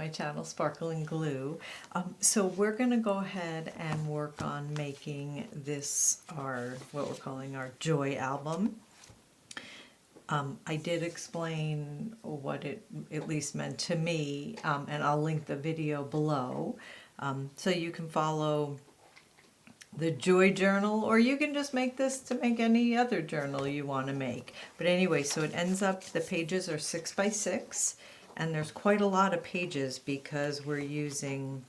my channel, Sparkling Glue. So we're going to go ahead and work on making this what we're calling our Joy album. I did explain what it at least meant to me, and I'll link the video below, so you can follow the Joy journal, or you can just make this to make any other journal you want to make. But anyway, so it ends up, the pages are 6 by 6, and there's quite a lot of pages because we're using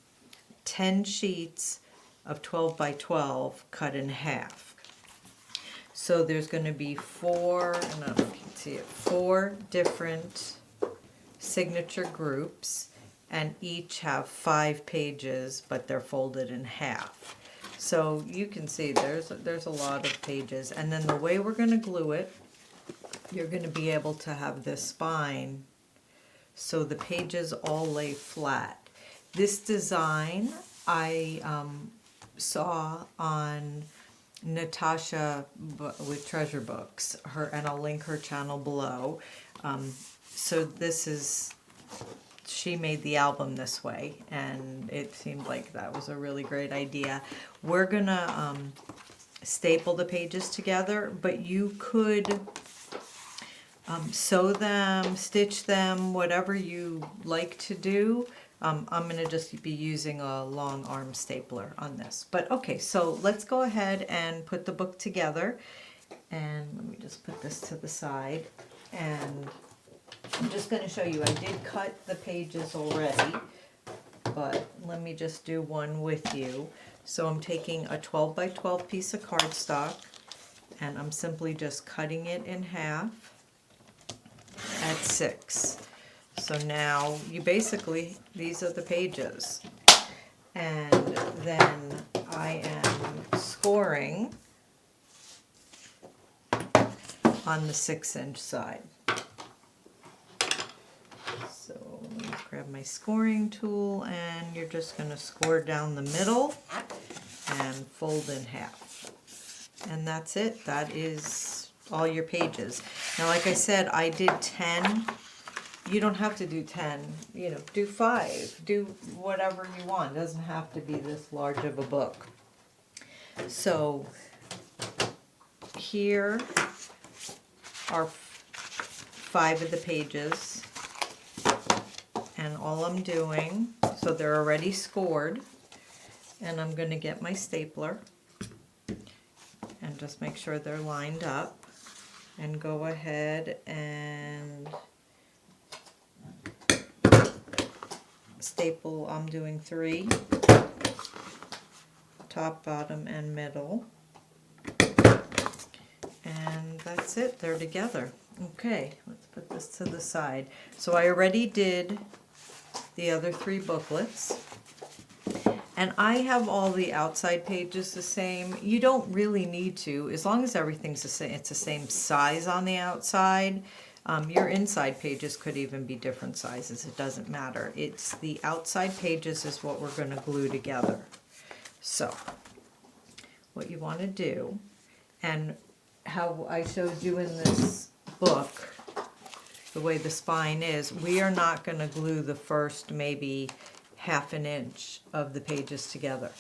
10 sheets of 12 by 12 cut in half. So there's going to be 4, I don't know if you can see it, 4 different signature groups, and each have 5 pages, but they're folded in half. So you can see there's a lot of pages, and then the way we're going to glue it, you're going to be able to have this spine so the pages all lay flat. This design I saw on Natasha with Treasure Books, and I'll link her channel below. So this is, she made the album this way, and it seemed like that was a really great idea. We're gonna staple the pages together, but you could sew them, stitch them, whatever you like to do. I'm gonna just be using a long arm stapler on this. But okay, so let's go ahead and put the book together. And let me just put this to the side, and I'm just going to show you, I did cut the pages already, but let me just do one with you. So I'm taking a 12 by 12 piece of cardstock, and I'm simply just cutting it in half at 6. So now you basically, these are the pages. And then I am scoring on the 6-inch side. So let me grab my scoring tool, and you're just going to score down the middle and fold in half. And that's it. That is all your pages. Now, like I said, I did 10. You don't have to do 10. You know, do 5. Do whatever you want. It doesn't have to be this large of a book. So here are 5 of the pages. And all I'm doing, so they're already scored, and I'm going to get my stapler and just make sure they're lined up, and go ahead and staple. I'm doing 3, top, bottom, and middle, and that's it. They're together. Okay, let's put this to the side. So I already did the other 3 booklets, and I have all the outside pages the same. You don't really need to, as long as everything's the same, it's the same size on the outside. Your inside pages could even be different sizes, it doesn't matter. It's the outside pages is what we're going to glue together. So what you want to do, and how I showed you in this book, the way the spine is, we are not going to glue the first maybe ½ an inch of the pages together.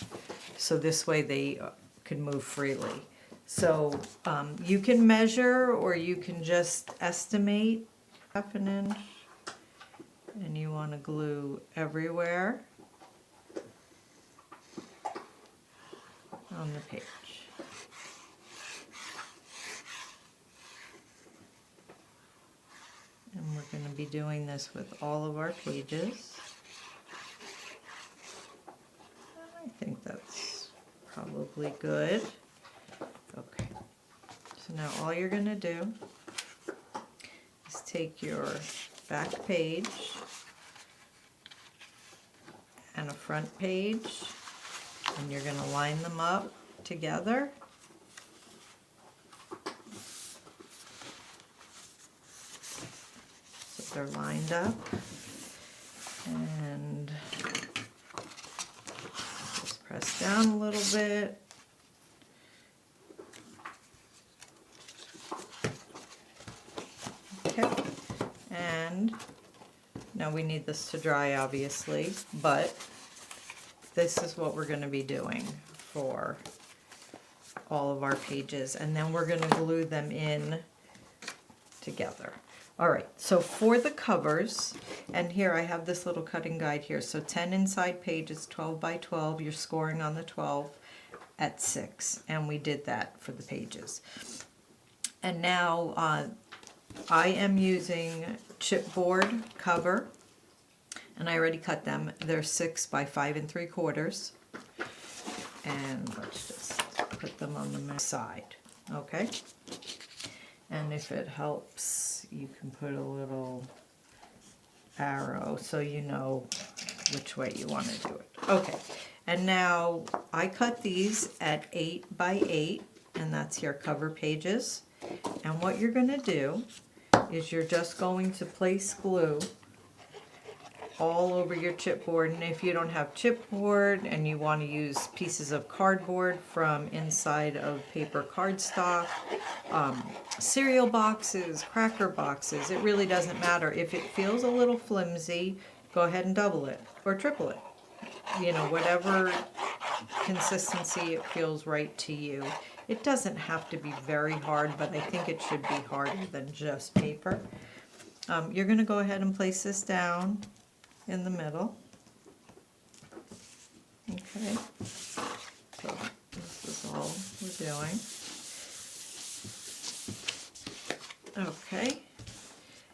So this way they can move freely. So you can measure, or you can just estimate ½ an inch, and you want to glue everywhere on the page. And we're going to be doing this with all of our pages. I think that's probably good. Okay. So now all you're going to do is take your back page and a front page, and you're going to line them up together. They're lined up, and just press down a little bit. Okay, and Now we need this to dry, obviously, but this is what we're going to be doing for all of our pages, and then we're going to glue them in together. All right, so for the covers, and here I have this little cutting guide here, so 10 inside pages, 12 by 12, you're scoring on the 12 at 6, and we did that for the pages. And now I am using chipboard cover, and I already cut them. They're 6 by 5 3/4, and let's just put them on the side, okay? And if it helps, you can put a little arrow so you know which way you want to do it. Okay, and now I cut these at 8 by 8, and that's your cover pages. And what you're going to do is you're just going to place glue all over your chipboard. And if you don't have chipboard and you want to use pieces of cardboard from inside of paper cardstock, cereal boxes, cracker boxes, it really doesn't matter. If it feels a little flimsy, go ahead and double it or triple it. You know, whatever consistency it feels right to you. It doesn't have to be very hard, but I think it should be harder than just paper. You're going to go ahead and place this down in the middle. Okay, so this is all we're doing. Okay,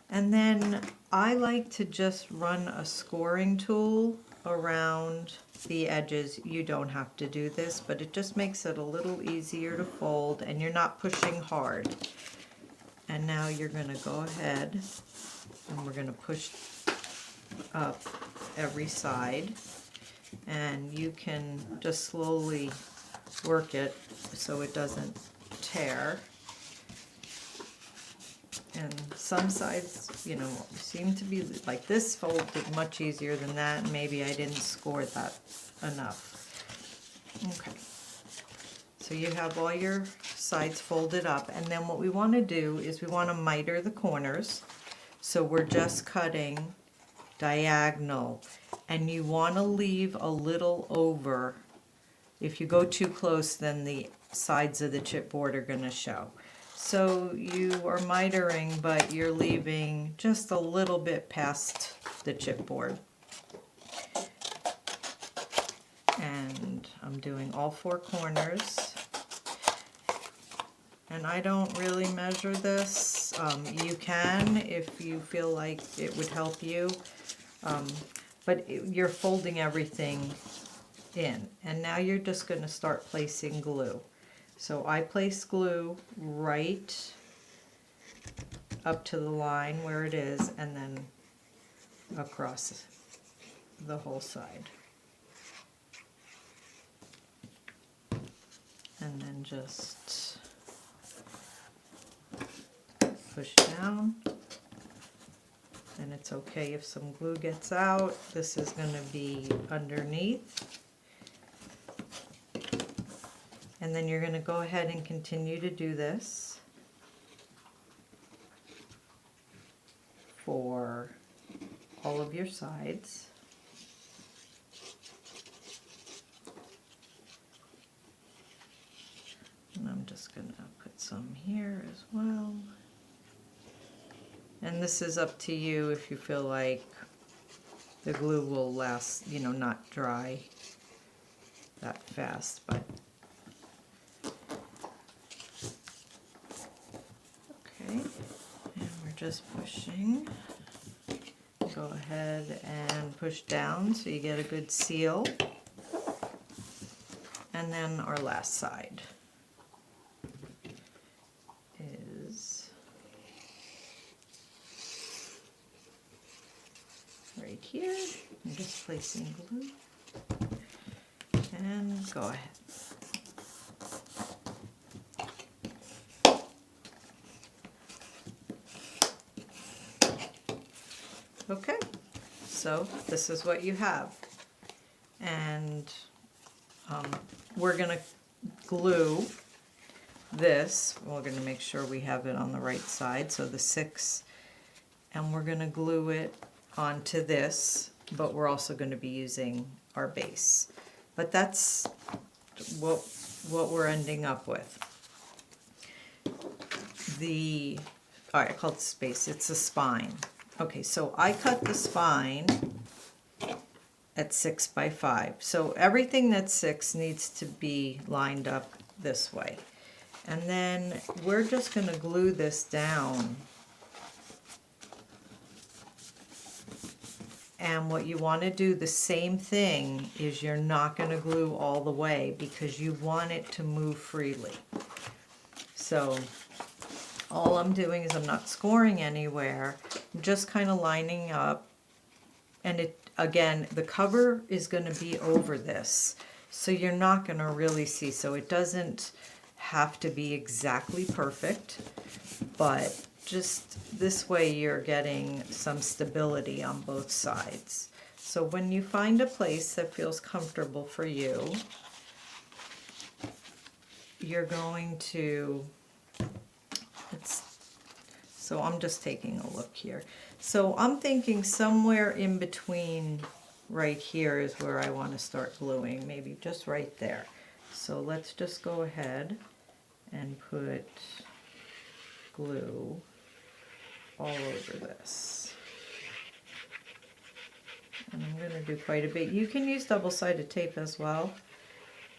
and then I like to just run a scoring tool around the edges. You don't have to do this, but it just makes it a little easier to fold, and you're not pushing hard. And now you're going to go ahead and we're going to push up every side, and you can just slowly work it so it doesn't tear. And some sides, you know, seem to be like this folded much easier than that, and maybe I didn't score that enough. Okay, so you have all your sides folded up, and then what we want to do is we want to miter the corners. So we're just cutting diagonal, and you want to leave a little over. If you go too close, then the sides of the chipboard are going to show. So you are mitering, but you're leaving just a little bit past the chipboard. And I'm doing all 4 corners. And I don't really measure this. You can if you feel like it would help you. But you're folding everything in. And now you're just going to start placing glue. So I place glue right up to the line where it is, and then across the whole side. And then just push down. And it's okay if some glue gets out. This is going to be underneath. And then you're going to go ahead and continue to do this for all of your sides. And I'm just going to put some here as well. And this is up to you if you feel like the glue will last, you know, not dry that fast, but okay, and we're just pushing. Go ahead and push down so you get a good seal. And then our last side is right here. I'm just placing glue. And go ahead. Okay, so this is what you have, and we're going to glue this. We're going to make sure we have it on the right side, so the 6, and we're going to glue it onto this, but we're also going to be using our base. But that's what we're ending up with. All right, I call it space, it's a spine. Okay, so I cut the spine at 6 by 5. So everything that's 6 needs to be lined up this way. And then we're just going to glue this down. And what you want to do, the same thing, is you're not going to glue all the way because you want it to move freely. So all I'm doing is I'm not scoring anywhere. I'm just kind of lining up. And it, again, the cover is going to be over this. So you're not going to really see. So it doesn't have to be exactly perfect, but just this way you're getting some stability on both sides. So when you find a place that feels comfortable for you, you're going to, so I'm just taking a look here. So I'm thinking somewhere in between right here is where I want to start gluing, maybe just right there. So let's just go ahead and put glue all over this. And I'm going to do quite a bit. You can use double-sided tape as well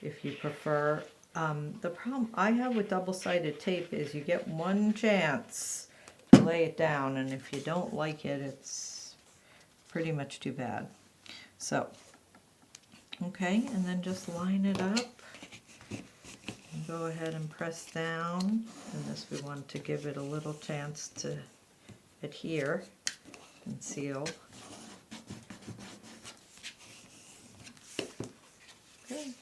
if you prefer. The problem I have with double-sided tape is you get one chance to lay it down, and if you don't like it, it's pretty much too bad. So, okay, and then just line it up. And go ahead and press down, and this we want to give it a little chance to adhere and seal. Okay.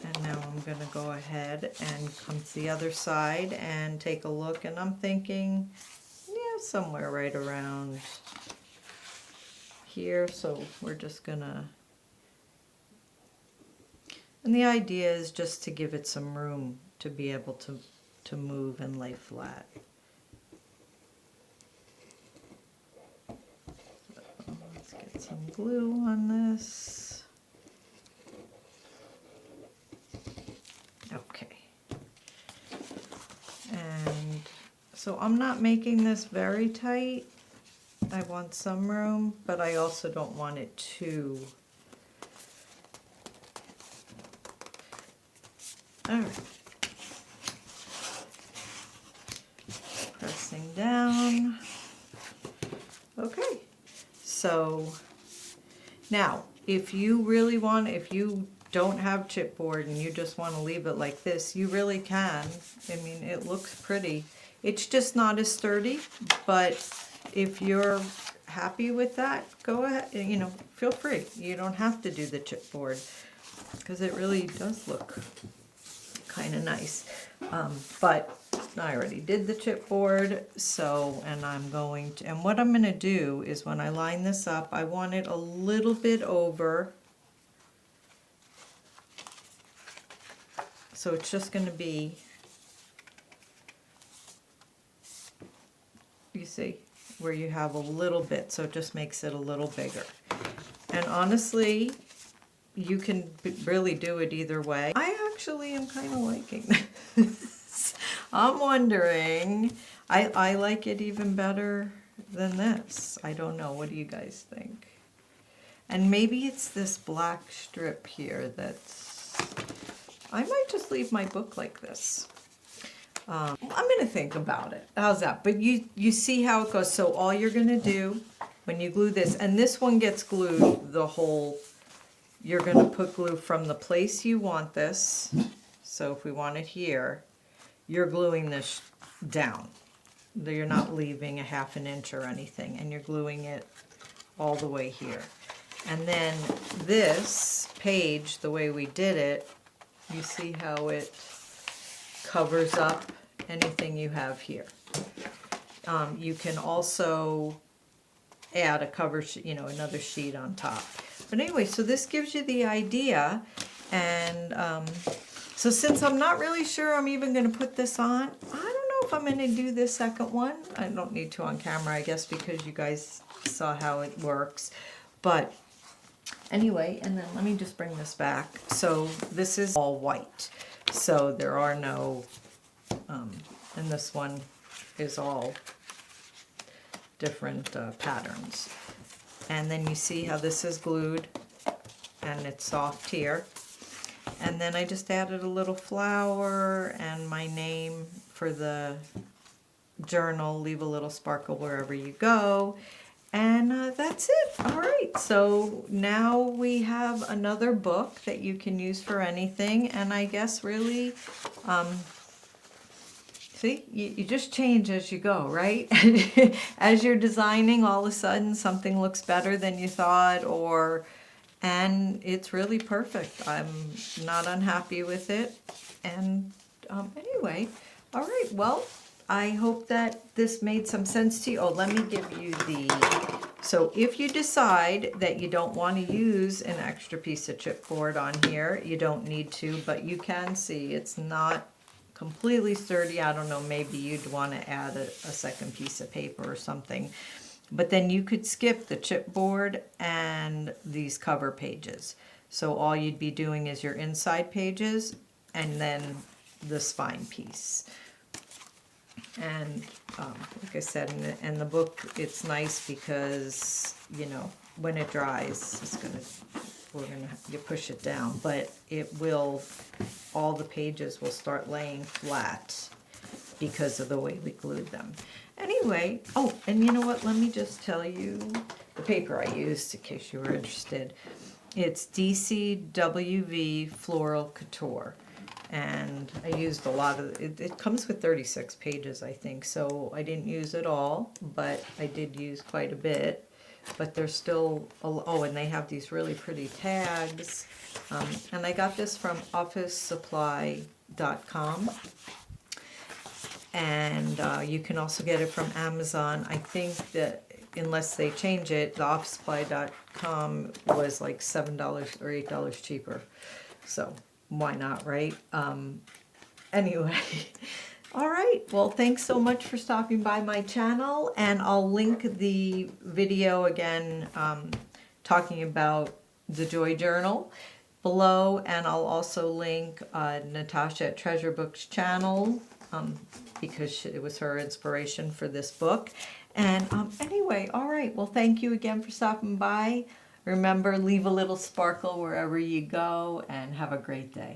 And now I'm going to go ahead and come to the other side and take a look, and I'm thinking, yeah, somewhere right around here. So we're just gonna, and the idea is just to give it some room to be able to move and lay flat. So let's get some glue on this. Okay. And so I'm not making this very tight. I want some room, but I also don't want it too. All right. Pressing down. Okay. So now, if you really want, if you don't have chipboard and you just want to leave it like this, you really can. I mean, it looks pretty. It's just not as sturdy, but if you're happy with that, go ahead, you know, feel free. You don't have to do the chipboard because it really does look kind of nice. But I already did the chipboard, so, and I'm going to, and what I'm going to do is when I line this up, I want it a little bit over. So it's just going to be, you see, where you have a little bit, so it just makes it a little bigger. And honestly, you can really do it either way. I actually am kind of liking this. I'm wondering, I like it even better than this. I don't know, what do you guys think? And maybe it's this black strip here that's, I might just leave my book like this. I'm going to think about it. How's that? But you see how it goes. So all you're going to do when you glue this, and this one gets glued the whole, you're going to put glue from the place you want this. So if we want it here, you're gluing this down. You're not leaving a ½ an inch or anything, and you're gluing it all the way here. And then this page, the way we did it, you see how it covers up anything you have here. You can also add a cover sheet, you know, another sheet on top. But anyway, so this gives you the idea. And so since I'm not really sure I'm even going to put this on, I don't know if I'm going to do this second one. I don't need to on camera, I guess, because you guys saw how it works. But anyway, and then let me just bring this back. So this is all white. So there are no, and this one is all different patterns. And then you see how this is glued and it's soft here. And then I just added a little flower and my name for the journal, leave a little sparkle wherever you go. And that's it. All right, so now we have another book that you can use for anything. And I guess really, see, you just change as you go, right? As you're designing, all of a sudden something looks better than you thought, and it's really perfect. I'm not unhappy with it. And anyway, all right, well, I hope that this made some sense to you. Oh, let me give you so if you decide that you don't want to use an extra piece of chipboard on here, you don't need to, but you can see it's not completely sturdy. I don't know, maybe you'd want to add a second piece of paper or something. But then you could skip the chipboard and these cover pages. So all you'd be doing is your inside pages and then the spine piece. And like I said, in the book, it's nice because, you know, when it dries, you push it down, but it will, all the pages will start laying flat because of the way we glued them. Anyway, oh, and you know what, let me just tell you the paper I used in case you were interested. It's DCWV Floral Couture. And I used a lot of it. It comes with 36 pages, I think, so I didn't use it all, but I did use quite a bit. But there's still, oh, and they have these really pretty tags. And I got this from officesupply.com. And you can also get it from Amazon. I think that unless they change it, the officesupply.com was like $7 or $8 cheaper. So why not, right? Anyway, all right. Well, thanks so much for stopping by my channel, and I'll link the video again talking about the Joy Journal below, and I'll also link Natasha at Treasure Books channel because it was her inspiration for this book. And anyway, all right. Well, thank you again for stopping by. Remember, leave a little sparkle wherever you go, and have a great day.